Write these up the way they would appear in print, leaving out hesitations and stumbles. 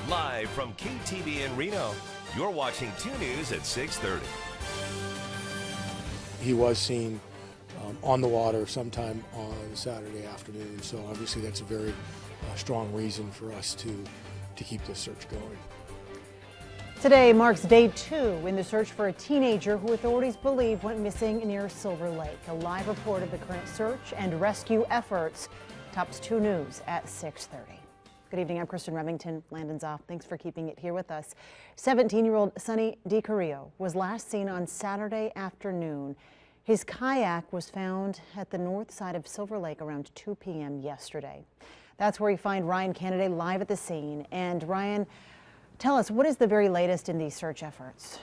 Live from KTV in Reno, you're watching 2 News at 6:30. He was seen on the water sometime on Saturday afternoon, so obviously that's a very strong reason for us to keep this search going. Today marks day 2 in the search for a teenager who authorities believe went missing near Silver Lake. A live report of the current search and rescue efforts tops 2 News at 6:30. Good evening, I'm Kristen Remington. Landon's off. Thanks for keeping it here with us. 17-year-old Sonny DiCario was last seen on Saturday afternoon. His kayak was found at the north side of Silver Lake around 2 p.m. yesterday. That's where we find Ryan Kennedy live at the scene. And Ryan, tell us, what is the very latest in these search efforts?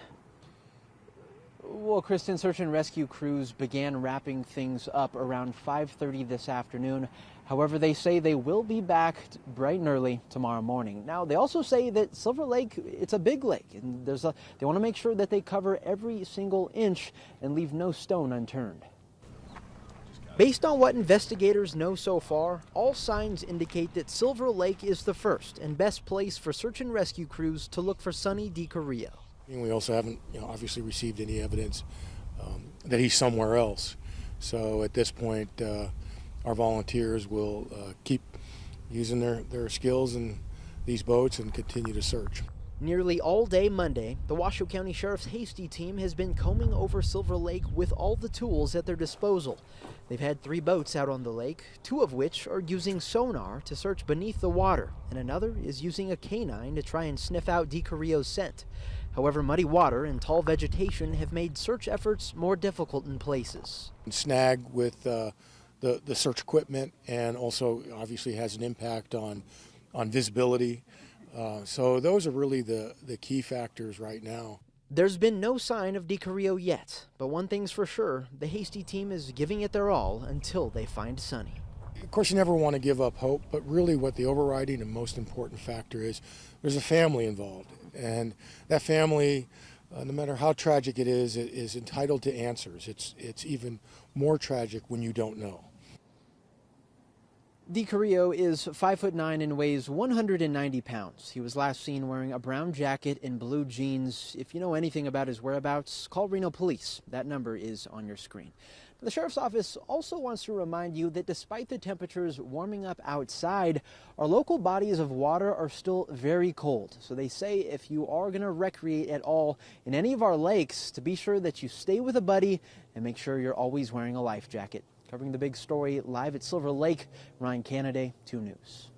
Well, Kristen, search and rescue crews began wrapping things up around 5:30 this afternoon. However, they say they will be back bright and early tomorrow morning. Now, they also say that Silver Lake, it's a big lake, and they want to make sure that they cover every single inch and leave no stone unturned. Based on what investigators know so far, all signs indicate that Silver Lake is the first and best place for search and rescue crews to look for Sonny DiCario. We also haven't, obviously received any evidence that he's somewhere else. So at this point, our volunteers will keep using their skills in these boats and continue to search. Nearly all day Monday, the Washoe County Sheriff's Hasty team has been combing over Silver Lake with all the tools at their disposal. They've had 3 boats out on the lake, 2 of which are using sonar to search beneath the water, and another is using a canine to try and sniff out DiCario's scent. However, muddy water and tall vegetation have made search efforts more difficult in places. Snag with the search equipment, and also obviously has an impact on visibility. So those are really the key factors right now. There's been no sign of DiCario yet, but one thing's for sure, the Hasty team is giving it their all until they find Sonny. Of course, you never want to give up hope, but really what the overriding and most important factor is, there's a family involved, and that family, no matter how tragic it is entitled to answers. It's even more tragic when you don't know. DiCario is 5'9" and weighs 190 pounds. He was last seen wearing a brown jacket and blue jeans. If you know anything about his whereabouts, call Reno Police. That number is on your screen. The Sheriff's Office also wants to remind you that despite the temperatures warming up outside, our local bodies of water are still very cold. So they say if you are going to recreate at all in any of our lakes, to be sure that you stay with a buddy and make sure you're always wearing a life jacket. Covering the big story live at Silver Lake, Ryan Kennedy, 2 News.